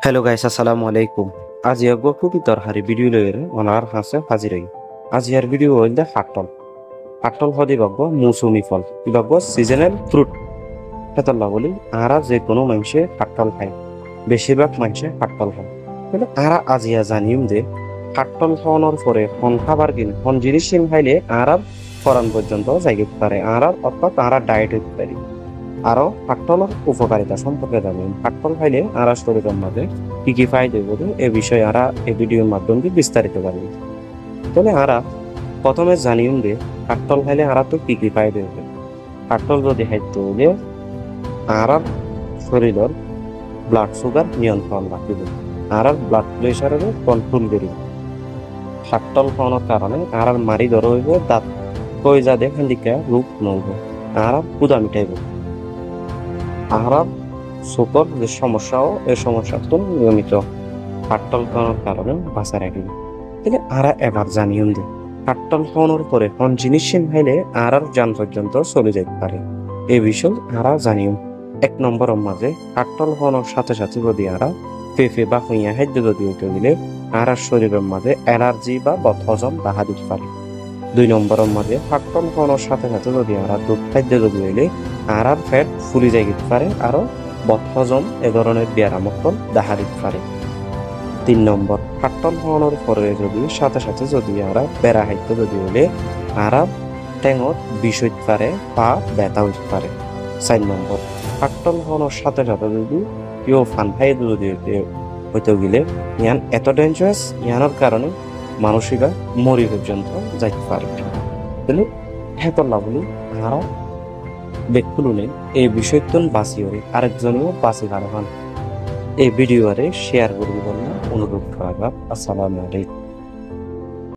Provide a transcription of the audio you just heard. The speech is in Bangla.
হ্যালো গাইস, আসসালামু আলাইকুম। আজ ইয়াগো খুবই দরকারি ভিডিও লইরে ওনার হাসে হাজির হই। আজ ইয়ার ভিডিও হইল হাটল। হাটল হদি বাগো মৌসুমি ফল। বাগো সিজনাল ফ্রুট। হেতল্লা বলি আরা যে কোনো মানুষে হাটল খায়। বেশিরভাগ মানুষে হাটল খায়। কিন্তু আরা আজিয়া জানিম যে হাটল খাওয়ানোর পরে হন খাবার কিন হন জিনিস খাইলে আরার ফরান পর্যন্ত যাইতে পারে। আরার অর্থাৎ আরা ডায়েট হইতে পারে। আরো হাট্টলের উপকারিতা সম্পর্কে জানেন। হাট্টল খাইলে আরা শরীরের মাঝে কি কি ফায়দা বলে এ বিষয়ে আরা এই ভিডিওর মাধ্যমে বিস্তারিত জানেন। তবে আরা প্রথমে জানিম যে হাট্টল খাইলে আরা তো কি কি ফায়দা হবে। হাট্টল যদি খাইতে হলে আরার শরীরের ব্লাড সুগার নিয়ন্ত্রণ রাখিব, আরার ব্লাড প্রেশারের কন্ট্রোল করিব। হাট্টল খাওয়ানোর কারণে আরার মারি ধর হইব, দাঁত কইজা দেখেন দিকে রূপ নইব, আরার ক্ষুধা মিটাইব। আহার চোখের যে সমস্যাও এই সমস্যাটো নিয়মিত হাট্টল খাওয়ানোর কারণে বাঁচা রাখবে। তাহলে আরা এবার জানিও যে হাট্টল খাওয়ানোর পরে কোন জিনিস খাইলে আর যান পর্যন্ত চলে যেতে পারে। এই বিষয় আরা জানিও। 1 নম্বরের মাঝে হাট্টল খাওয়ানোর সাথে সাথে যদি আরা পেঁপে বা হুইয়া খাদ্য যদি হইতে গেলে আর শরীরের মাঝে অ্যালার্জি বা বদহজম দেখা দিতে পারে। 2 নম্বরের মাঝে হাট্টল খাওয়ানোর সাথে সাথে যদি আরা দুধ খাদ্য যদি হইলে আর ফ্যাট ফুলি যাই দিতে পারে, আরো বদহজম এ ধরনের ব্যায়ামত্ব দেখা দিতে পারে। 3 নম্বর, হাট্টল খাওয়ানোর পরে যদি সাথে সাথে যদি আমরা বেড়া খাইতে যদি হলে আর টেঙত বিষ হইতে পারে বা ব্যথা হইতে পারে। 4 নম্বর, হাট্টল খাওয়ানোর সাথে সাথে যদি কেউ ফান খাই যদি হইতে গেলে ইয়ান এত ডেঞ্জারাস, ইয়ানোর কারণে মানসিকা মরি পর্যন্ত যাইতে পারে। তাহলে হেতল্লা বলি আরো ব্যক্তিগুলো এই বিষয়টো বাঁচি হয়ে আরেকজনেও বাঁচি পারবেন। এই ভিডিওরে শেয়ার করবি বলে অনুরোধ করা। আসসালামু আলাইকুম।